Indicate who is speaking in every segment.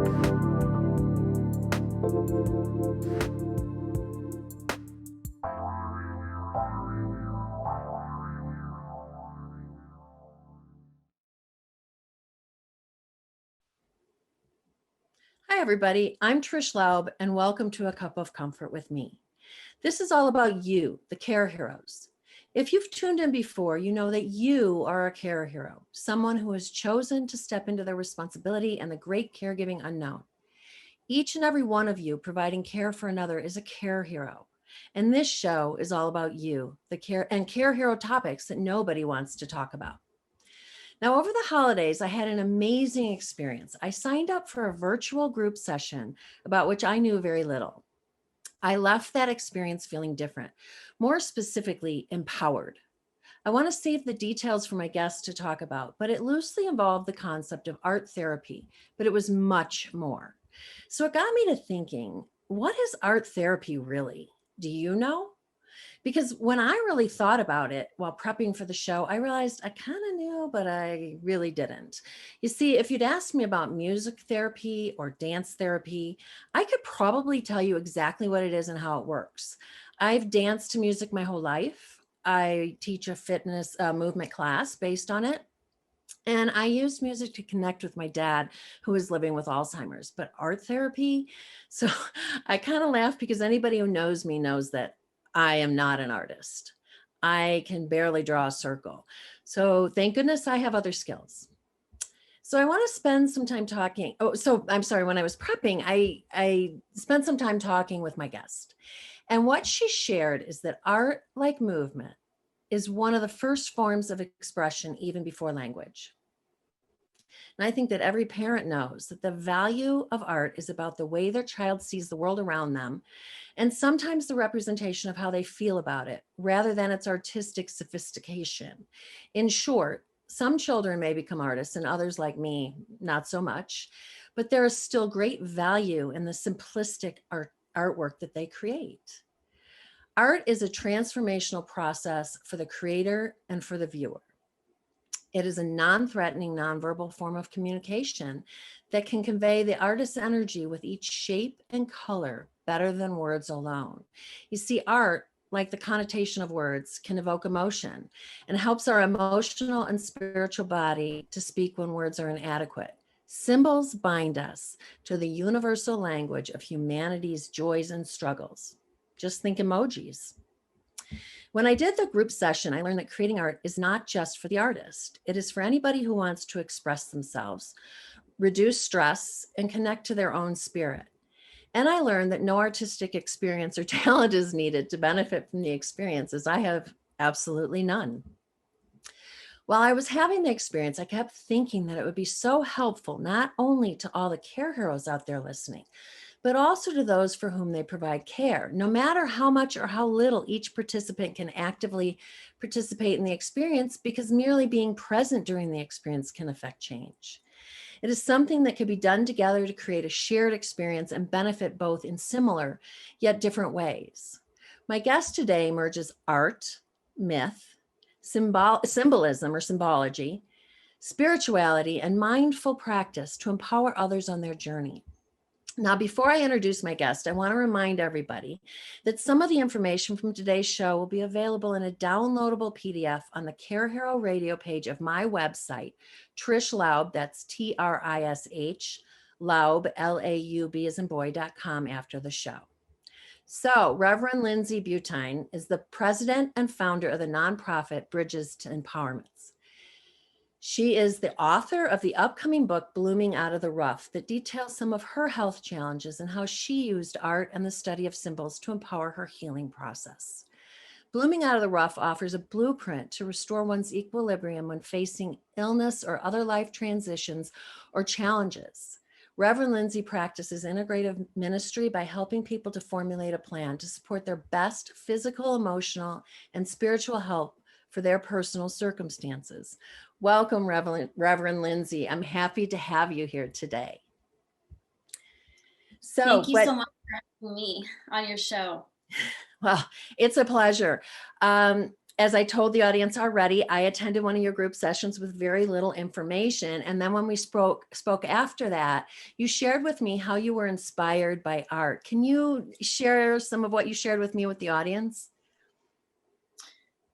Speaker 1: Hi, everybody. I'm Trish Laub, and welcome to A Cup of Comfort with me. This is all about you, the care heroes. If you've tuned in before, you know that you are a care hero, someone who has chosen to step into their responsibility and the great caregiving unknown. Each and every one of you providing care for another is a care hero. And this show is all about you, the care and care hero topics that nobody wants to talk about. Now, over the holidays, I had an amazing experience. I signed up for a virtual group session about which I knew very little. I left that experience feeling different, more specifically, empowered. I want to save the details for my guests to talk about, but it loosely involved the concept of art therapy, but it was much more. So it got me to thinking, what is art therapy really? Do you know? Because when I really thought about it while prepping for the show, I realized I kind of knew, but I really didn't. You see, if you'd asked me about music therapy or dance therapy, I could probably tell you exactly what it is and how it works. I've danced to music my whole life. I teach a fitness movement class based on it. And I used music to connect with my dad, who is living with Alzheimer's. But art therapy, so I kind of laugh because anybody who knows me knows that I am not an artist. I can barely draw a circle. So thank goodness I have other skills. So I want to spend some time talking. Oh, so I'm sorry, when I was prepping, I spent some time talking with my guest. And what she shared is that art, like movement, is one of the first forms of expression even before language. And I think that every parent knows that the value of art is about the way their child sees the world around them, and sometimes the representation of how they feel about it, rather than its artistic sophistication. In short, some children may become artists and others, like me, not so much, but there is still great value in the simplistic artwork that they create. Art is a transformational process for the creator and for the viewer. It is a non-threatening, nonverbal form of communication that can convey the artist's energy with each shape and color better than words alone. You see, art, like the connotation of words, can evoke emotion and helps our emotional and spiritual body to speak when words are inadequate. Symbols bind us to the universal language of humanity's joys and struggles. Just think emojis. When I did the group session, I learned that creating art is not just for the artist. It is for anybody who wants to express themselves, reduce stress, and connect to their own spirit. And I learned that no artistic experience or talent is needed to benefit from the experience, as I have absolutely none. While I was having the experience, I kept thinking that it would be so helpful, not only to all the care heroes out there listening, but also to those for whom they provide care. No matter how much or how little each participant can actively participate in the experience, because merely being present during the experience can affect change. It is something that could be done together to create a shared experience and benefit both in similar yet different ways. My guest today merges art, myth, symbolism or symbology, spirituality, and mindful practice to empower others on their journey. Now, before I introduce my guest, I want to remind everybody that some of the information from today's show will be available in a downloadable PDF on the CareHero radio page of my website, Trish Laub, that's Trish, Laub, Laub as in boy.com after the show. So, Reverend Lynsie Buteyn is the president and founder of the nonprofit Bridges to Empowerment. She is the author of the upcoming book, Blooming Out of the Rough, that details some of her health challenges and how she used art and the study of symbols to empower her healing process. Blooming Out of the Rough offers a blueprint to restore one's equilibrium when facing illness or other life transitions or challenges. Reverend Lynsie practices integrative ministry by helping people to formulate a plan to support their best physical, emotional, and spiritual health for their personal circumstances. Welcome, Reverend Lynsie. I'm happy to have you here today.
Speaker 2: Thank you so much for having me on your show.
Speaker 1: Well, it's a pleasure. as I told the audience already, I attended one of your group sessions with very little information. And then when we spoke after that, you shared with me how you were inspired by art. Can you share some of what you shared with me with the audience?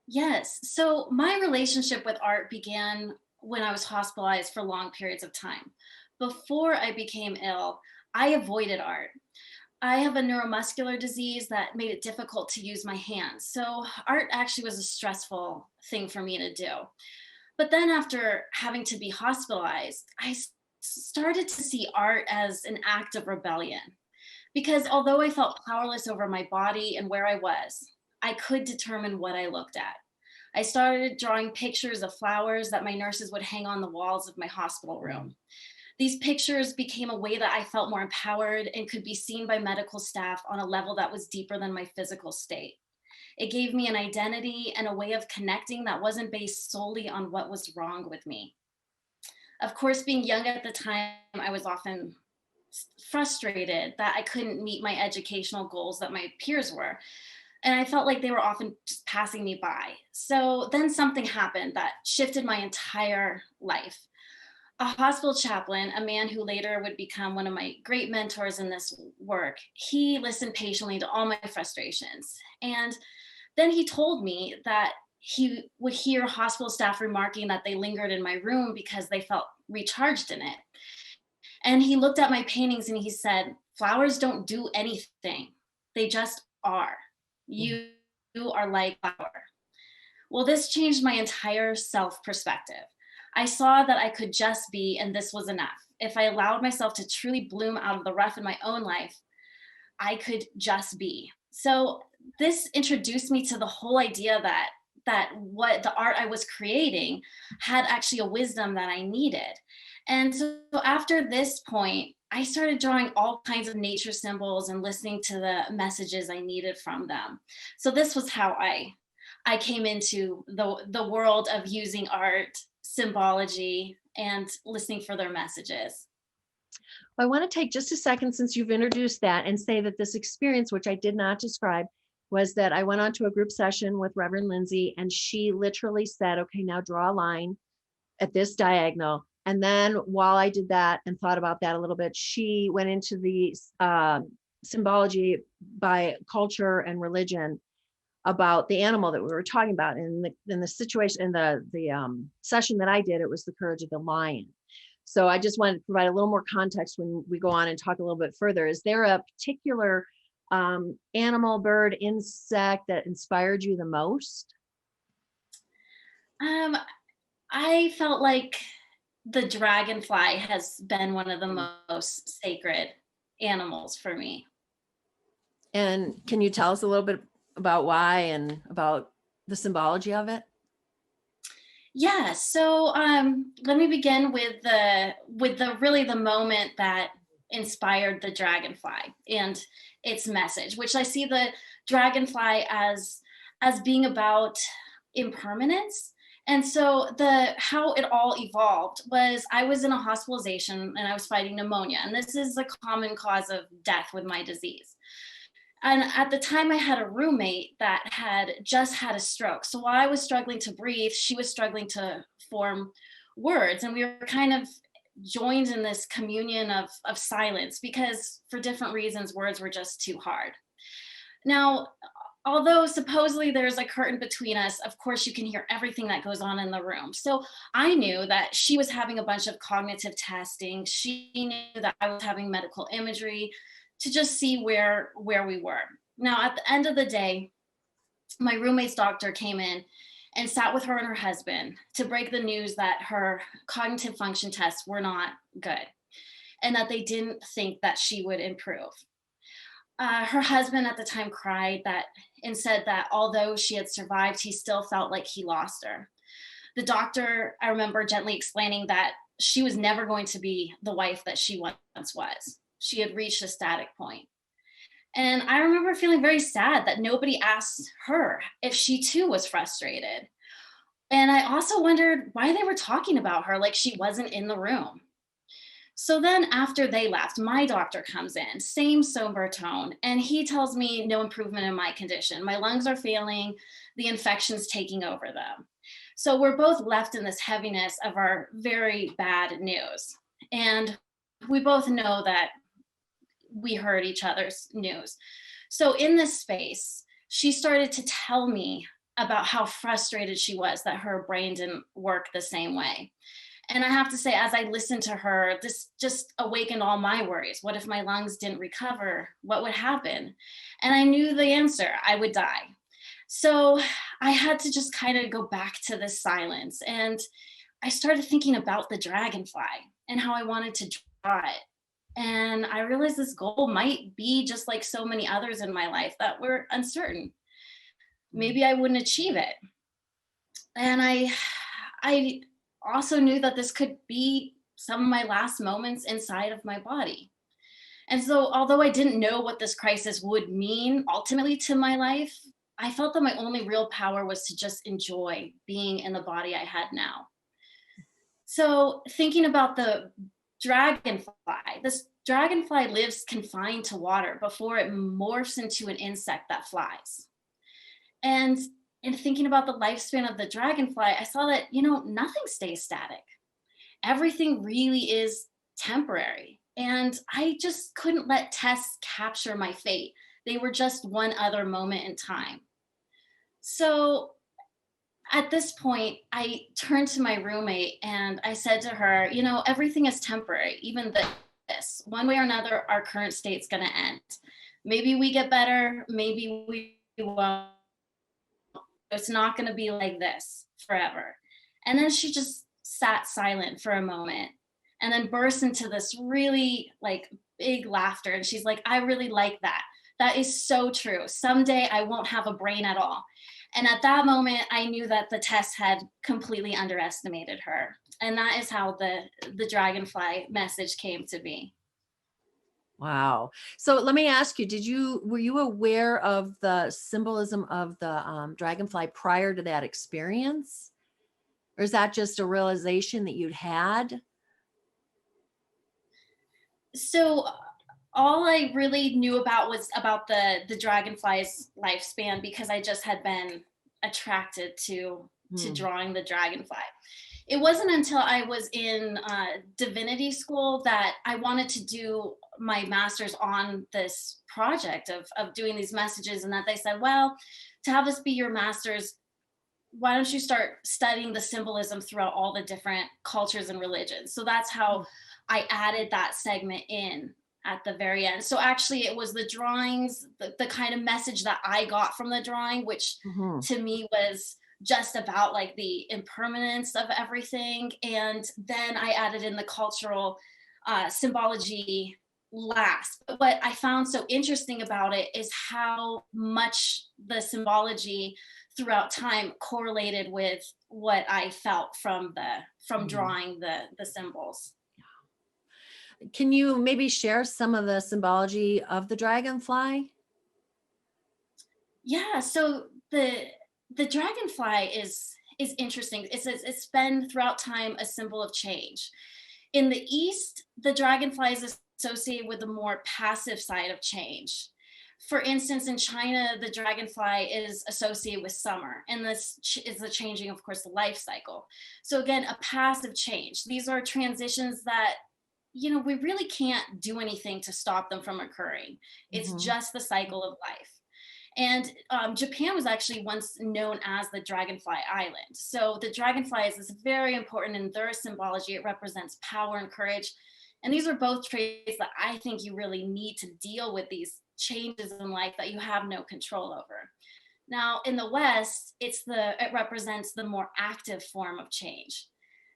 Speaker 2: Yes. So my relationship with art began when I was hospitalized for long periods of time. Before I became ill, I avoided art. I have a neuromuscular disease that made it difficult to use my hands. So art actually was a stressful thing for me to do. But then after having to be hospitalized, started to see art as an act of rebellion. Because although I felt powerless over my body and where I was, I could determine what I looked at. I started drawing pictures of flowers that my nurses would hang on the walls of my hospital room. These pictures became a way that I felt more empowered and could be seen by medical staff on a level that was deeper than my physical state. It gave me an identity and a way of connecting that wasn't based solely on what was wrong with me. Of course, being young at the time, I was often frustrated that I couldn't meet my educational goals that my peers were. And I felt like they were often just passing me by. So then something happened that shifted my entire life. A hospital chaplain, a man who later would become one of my great mentors in this work, he listened patiently to all my frustrations. And then he told me that he would hear hospital staff remarking that they lingered in my room because they felt recharged in it. And he looked at my paintings and he said, "Flowers don't do anything. They just are. You are like flower." Well, this changed my entire self perspective. I saw that I could just be, and this was enough. If I allowed myself to truly bloom out of the rough in my own life, I could just be. So this introduced me to the whole idea that what the art I was creating had actually a wisdom that I needed. And so after this point, I started drawing all kinds of nature symbols and listening to the messages I needed from them. So this was how I came into the world of using art, symbology, and listening for their messages.
Speaker 1: I want to take just a second since you've introduced that and say that this experience, which I did not describe, was that I went on to a group session with Reverend Lynsie, and she literally said, okay, now draw a line at this diagonal. And then while I did that and thought about that a little bit, she went into the symbology by culture and religion about the animal that we were talking about. And in the situation, in the session that I did, it was the courage of the lion. So I just wanted to provide a little more context when we go on and talk a little bit further. Is there a particular animal, bird, insect that inspired you the most?
Speaker 2: I felt like the dragonfly has been one of the most sacred animals for me.
Speaker 1: And can you tell us a little bit about why and about the symbology of it?
Speaker 2: Yeah, so let me begin with the really the moment that inspired the dragonfly and its message, which I see the dragonfly as being about impermanence. And so the how it all evolved was I was in a hospitalization and I was fighting pneumonia, and this is a common cause of death with my disease. And at the time, I had a roommate that had just had a stroke. So while I was struggling to breathe, she was struggling to form words. And we were kind of joined in this communion of silence because, for different reasons, words were just too hard. Now, although supposedly there's a curtain between us, of course, you can hear everything that goes on in the room. So I knew that she was having a bunch of cognitive testing. She knew that I was having medical imagery to just see where we were. Now, at the end of the day, my roommate's doctor came in and sat with her and her husband to break the news that her cognitive function tests were not good and that they didn't think that she would improve. Her husband at the time cried that and said that although she had survived, he still felt like he lost her. The doctor, I remember gently explaining that she was never going to be the wife that she once was. She had reached a static point. And I remember feeling very sad that nobody asked her if she too was frustrated. And I also wondered why they were talking about her like she wasn't in the room. So then after they left, my doctor comes in, same somber tone, and he tells me no improvement in my condition. My lungs are failing, the infection's taking over them. So we're both left in this heaviness of our very bad news. And we both know that we heard each other's news. So in this space, she started to tell me about how frustrated she was that her brain didn't work the same way. And I have to say, as I listened to her, this just awakened all my worries. What if my lungs didn't recover? What would happen? And I knew the answer: I would die. So I had to just kind of go back to this silence. And I started thinking about the dragonfly and how I wanted to draw it. And I realized this goal might be just like so many others in my life that were uncertain. Maybe I wouldn't achieve it. And I also knew that this could be some of my last moments inside of my body. And so, although I didn't know what this crisis would mean ultimately to my life, I felt that my only real power was to just enjoy being in the body I had now. So, thinking about the dragonfly, this dragonfly lives confined to water before it morphs into an insect that flies. And in thinking about the lifespan of the dragonfly, I saw that, nothing stays static. Everything really is temporary. And I just couldn't let tests capture my fate. They were just one other moment in time. So at this point, I turned to my roommate and I said to her, everything is temporary, even this. One way or another, our current state's going to end. Maybe we get better, maybe we won't. It's not going to be like this forever. And then she just sat silent for a moment and then burst into this really like big laughter. And she's like, I really like that. That is so true. Someday I won't have a brain at all. And at that moment, I knew that the test had completely underestimated her. And that is how the dragonfly message came to be.
Speaker 1: Wow. So let me ask you, were you aware of the symbolism of the dragonfly prior to that experience? Or is that just a realization that you'd had?
Speaker 2: So all I really knew about was about the dragonfly's lifespan, because I just had been attracted to drawing the dragonfly. It wasn't until I was in divinity school that I wanted to do my master's on this project of doing these messages, and that they said, well, to have this be your master's, why don't you start studying the symbolism throughout all the different cultures and religions? So that's how I added that segment in at the very end. So actually it was the drawings, the kind of message that I got from the drawing, which to me was just about like the impermanence of everything. And then I added in the cultural symbology last. But what I found so interesting about it is how much the symbology throughout time correlated with what I felt from drawing the symbols.
Speaker 1: Can you maybe share some of the symbology of the dragonfly?
Speaker 2: Yeah, so the dragonfly is interesting. It's been throughout time a symbol of change. In the East, the dragonfly is associated with the more passive side of change. For instance, in China, the dragonfly is associated with summer, and this is the changing, of course, the life cycle. So again, a passive change. These are transitions that, we really can't do anything to stop them from occurring. It's just the cycle of life. And Japan was actually once known as the Dragonfly Island. So the dragonfly is very important in their symbology. It represents power and courage. And these are both traits that I think you really need to deal with these changes in life that you have no control over. Now, in the West, it represents the more active form of change.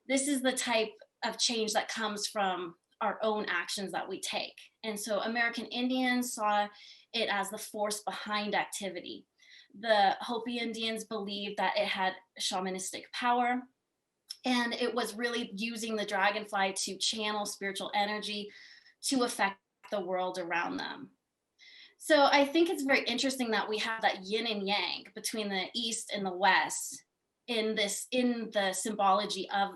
Speaker 2: This is the type of change that comes from our own actions that we take. And so American Indians saw it as the force behind activity. The Hopi Indians believed that it had shamanistic power, and it was really using the dragonfly to channel spiritual energy to affect the world around them. So I think it's very interesting that we have that yin and yang between the East and the West in the symbology of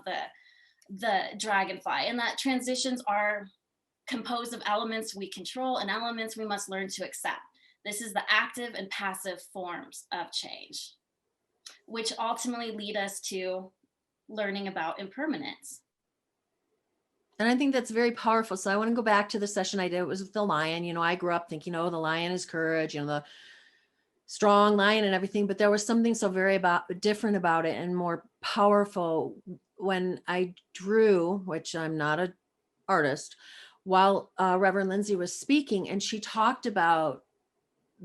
Speaker 2: the dragonfly, and that transitions are composed of elements we control and elements we must learn to accept. This is the active and passive forms of change, which ultimately lead us to learning about impermanence.
Speaker 1: And I think that's very powerful. So I want to go back to the session I did. It was with the lion. I grew up thinking, oh, the lion is courage, the strong lion and everything. But there was something so very different about it and more powerful when I drew, which I'm not an artist, while Reverend Lynsie was speaking, and she talked about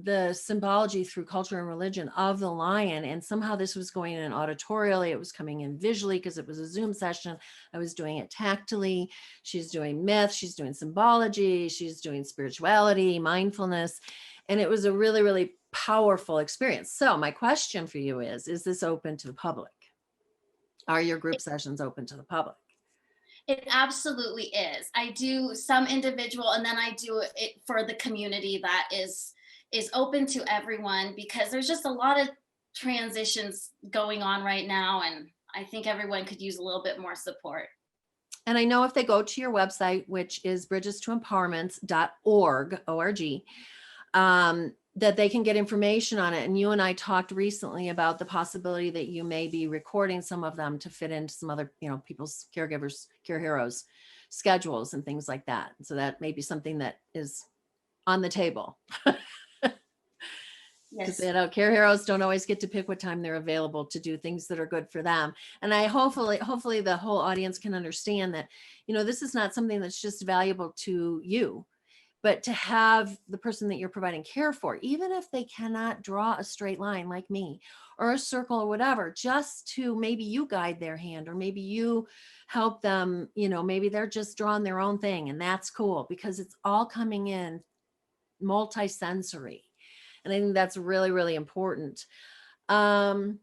Speaker 1: the symbology through culture and religion of the lion. And somehow this was going in auditorially, it was coming in visually because it was a Zoom session. I was doing it tactily. She's doing myth, she's doing symbology, she's doing spirituality, mindfulness. And it was a really, really powerful experience. So my question for you is this open to the public? Are your group sessions open to the public?
Speaker 2: It absolutely is. I do some individual, and then I do it for the community that is open to everyone, because there's just a lot of transitions going on right now, and I think everyone could use a little bit more support.
Speaker 1: And I know if they go to your website, which is bridgestoempowerment.org, O-R-G, that they can get information on it. And you and I talked recently about the possibility that you may be recording some of them to fit into some other, people's caregivers, CareHeroes schedules and things like that. So that may be something that is on the table. Because
Speaker 2: Yes.
Speaker 1: CareHeroes don't always get to pick what time they're available to do things that are good for them. And I hopefully the whole audience can understand that, this is not something that's just valuable to you, but to have the person that you're providing care for, even if they cannot draw a straight line like me or a circle or whatever, just to maybe you guide their hand, or maybe you help them, maybe they're just drawing their own thing, and that's cool because it's all coming in multi-sensory. And I think that's really, really important. The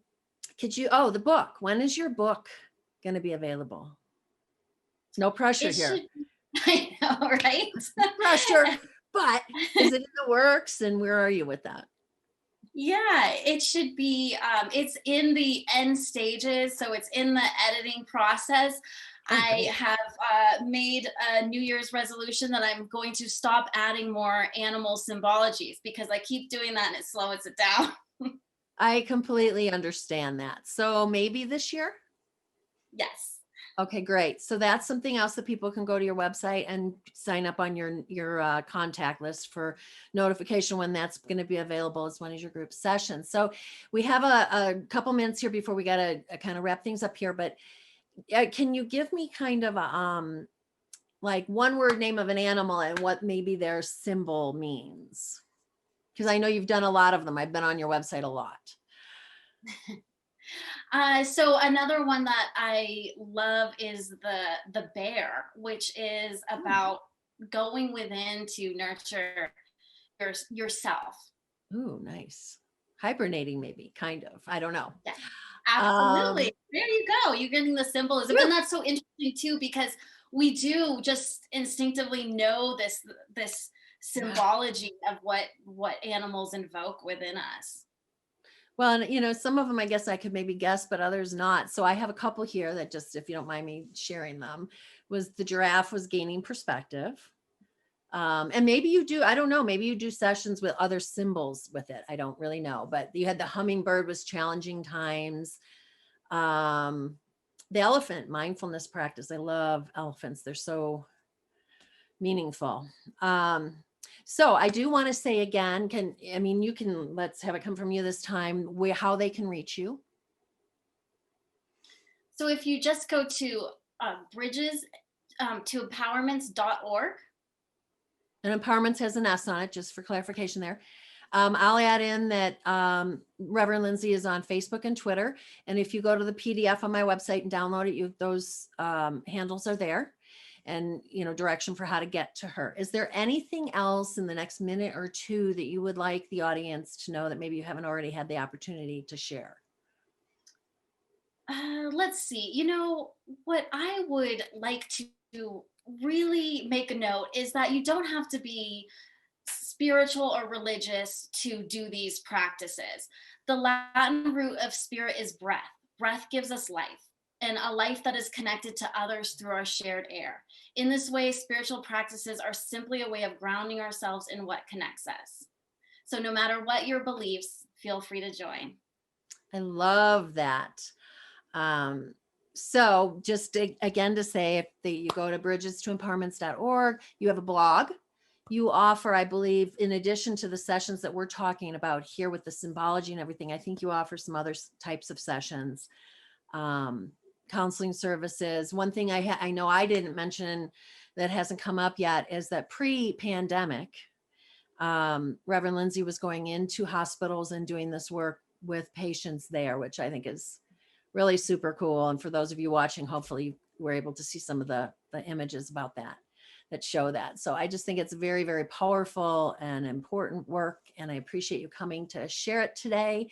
Speaker 1: book, when is your book going to be available? No pressure here.
Speaker 2: I know, right?
Speaker 1: Pressure, but is it in the works, and where are you with that?
Speaker 2: Yeah, it should be. It's in the end stages, so it's in the editing process. I have made a New Year's resolution that I'm going to stop adding more animal symbologies, because I keep doing that and it slows it down.
Speaker 1: I completely understand that. So maybe this year?
Speaker 2: Yes.
Speaker 1: Okay, great. So that's something else that people can go to your website and sign up on your contact list for notification when that's going to be available as one of your group sessions. So we have a couple minutes here before we got to kind of wrap things up here, but can you give me kind of a like one word name of an animal and what maybe their symbol means? Because I know you've done a lot of them. I've been on your website a lot.
Speaker 2: So another one that I love is the bear, which is about going within to nurture yourself.
Speaker 1: Ooh, nice. Hibernating, maybe, kind of. I don't know.
Speaker 2: Yeah, absolutely. There you go. You're getting the symbolism. And that's so interesting too, because we do just instinctively know this symbology of what animals invoke within us.
Speaker 1: Well, and some of them I guess I could maybe guess, but others not. So I have a couple here that, just if you don't mind me sharing them, was the giraffe was gaining perspective. And maybe you do, I don't know, maybe you do sessions with other symbols with it. I don't really know, but you had the hummingbird was challenging times. The elephant, mindfulness practice. I love elephants. They're so meaningful. So I do want to say again, let's have it come from you this time, how they can reach you.
Speaker 2: So if you just go to bridges to empowerments.org.
Speaker 1: And empowerments has an S on it, just for clarification there. I'll add in that Reverend Lynsie is on Facebook and Twitter. And if you go to the PDF on my website and download it, those handles are there, and direction for how to get to her. Is there anything else in the next minute or two that you would like the audience to know that maybe you haven't already had the opportunity to share?
Speaker 2: Let's see. What I would like to really make a note is that you don't have to be spiritual or religious to do these practices. The Latin root of spirit is breath. Breath gives us life. and a life that is connected to others through our shared air. In this way, spiritual practices are simply a way of grounding ourselves in what connects us. So no matter what your beliefs, feel free to join.
Speaker 1: I love that. So just again to say, if you go to bridgestoempowerments.org, you have a blog. You offer, I believe, in addition to the sessions that we're talking about here with the symbology and everything, I think you offer some other types of sessions, counseling services. One thing I know I didn't mention that hasn't come up yet is that pre-pandemic, Reverend Lynsie was going into hospitals and doing this work with patients there, which I think is really super cool. And for those of you watching, hopefully we're able to see some of the images about that show that. So I just think it's very, very powerful and important work. And I appreciate you coming to share it today.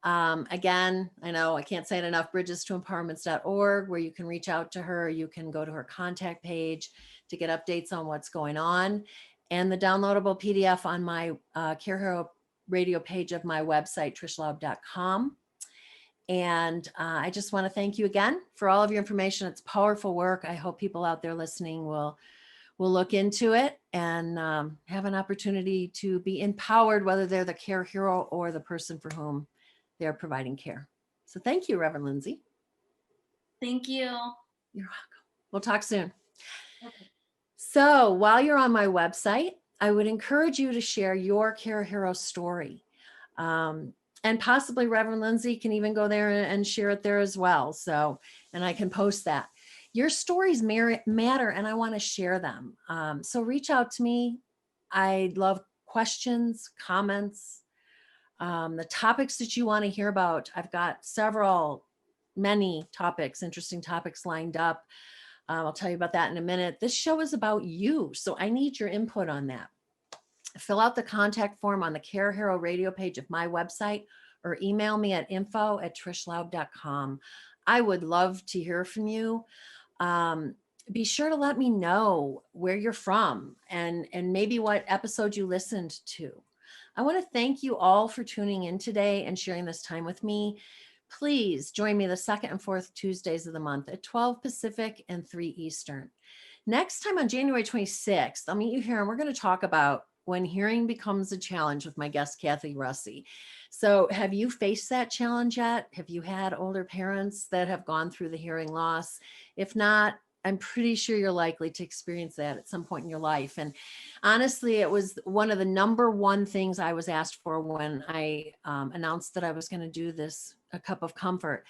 Speaker 1: Again, I know I can't say it enough, bridgestoempowerments.org, where you can reach out to her. You can go to her contact page to get updates on what's going on. And the downloadable PDF on my CareHero radio page of my website, trishlaub.com. And I just want to thank you again for all of your information. It's powerful work. I hope people out there listening will look into it and have an opportunity to be empowered, whether they're the care hero or the person for whom they're providing care. So thank you, Reverend Lynsie.
Speaker 2: Thank you.
Speaker 1: You're welcome. We'll talk soon.
Speaker 2: Okay.
Speaker 1: So while you're on my website, I would encourage you to share your CareHero story. And possibly Reverend Lynsie can even go there and share it there as well. So, and I can post that. Your stories matter, and I want to share them. So reach out to me. I love questions, comments, the topics that you want to hear about. I've got many topics, interesting topics lined up. I'll tell you about that in a minute. This show is about you, so I need your input on that. Fill out the contact form on the CareHero radio page of my website, or email me at info@trishlaub.com. I would love to hear from you. Be sure to let me know where you're from and maybe what episode you listened to. I want to thank you all for tuning in today and sharing this time with me. Please join me the second and fourth Tuesdays of the month at 12 Pacific and 3 Eastern. Next time on January 26th, I'll meet you here and we're going to talk about when hearing becomes a challenge with my guest, Kathy Russi. So have you faced that challenge yet? Have you had older parents that have gone through the hearing loss? If not, I'm pretty sure you're likely to experience that at some point in your life. And honestly, it was one of the number one things I was asked for when I announced that I was going to do this, A Cup of Comfort.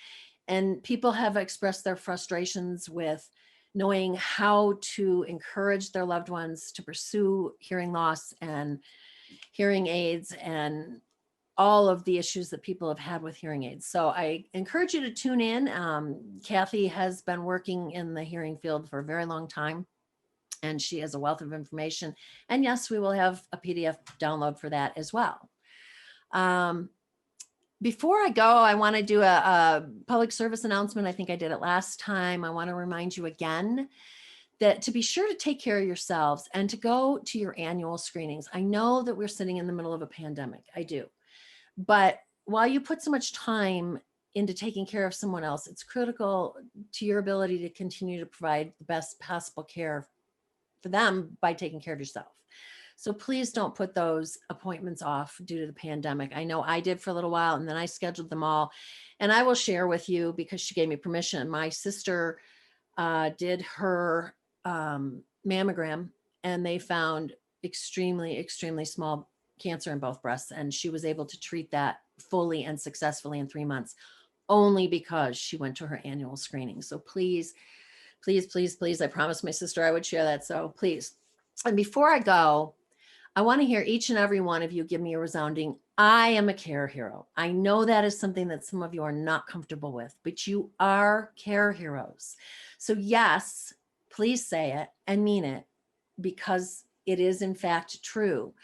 Speaker 1: And people have expressed their frustrations with knowing how to encourage their loved ones to pursue hearing loss and hearing aids and all of the issues that people have had with hearing aids. So I encourage you to tune in. Kathy has been working in the hearing field for a very long time, and she has a wealth of information. And yes, we will have a PDF download for that as well. Before I go, I want to do a public service announcement. I think I did it last time. I want to remind you again that to be sure to take care of yourselves and to go to your annual screenings. I know that we're sitting in the middle of a pandemic. I do. But while you put so much time into taking care of someone else, it's critical to your ability to continue to provide the best possible care for them by taking care of yourself. So please don't put those appointments off due to the pandemic. I know I did for a little while, and then I scheduled them all. And I will share with you, because she gave me permission. My sister did her mammogram, and they found extremely, extremely small cancer in both breasts. And she was able to treat that fully and successfully in 3 months, only because she went to her annual screening. So please, please, please, please, I promised my sister I would share that. So please. And before I go, I want to hear each and every one of you give me a resounding, I am a care hero. I know that is something that some of you are not comfortable with, but you are care heroes. So yes, please say it and mean it, because it is in fact true.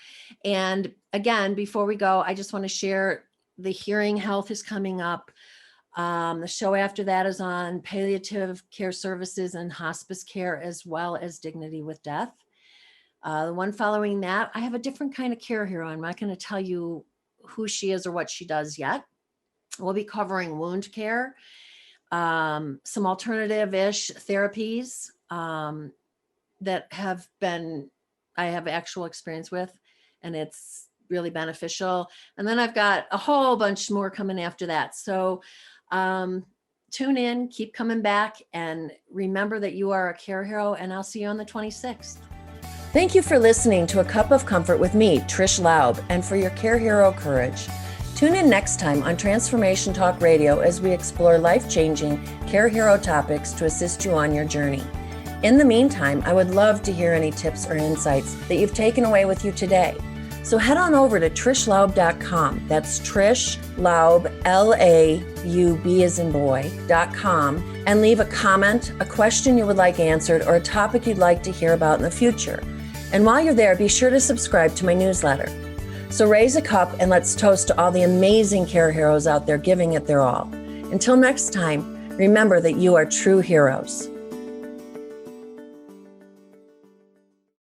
Speaker 1: And again, before we go, I just want to share the hearing health is coming up. The show after that is on palliative care services and hospice care, as well as dignity with death. The one following that, I have a different kind of care hero. I'm not going to tell you who she is or what she does yet. We'll be covering wound care. some alternative-ish therapies that I have actual experience with, and it's really beneficial. And then I've got a whole bunch more coming after that. So tune in, keep coming back, and remember that you are a care hero, and I'll see you on the 26th. Thank you for listening to A Cup of Comfort with me, Trish Laub, and for your care hero courage. Tune in next time on Transformation Talk Radio as we explore life-changing care hero topics to assist you on your journey. In the meantime, I would love to hear any tips or insights that you've taken away with you today. So head on over to TrishLaub.com. That's Trish Laub, Laub as in boy.com, and leave a comment, a question you would like answered, or a topic you'd like to hear about in the future. And while you're there, be sure to subscribe to my newsletter. So raise a cup and let's toast to all the amazing care heroes out there giving it their all. Until next time, remember that you are true heroes.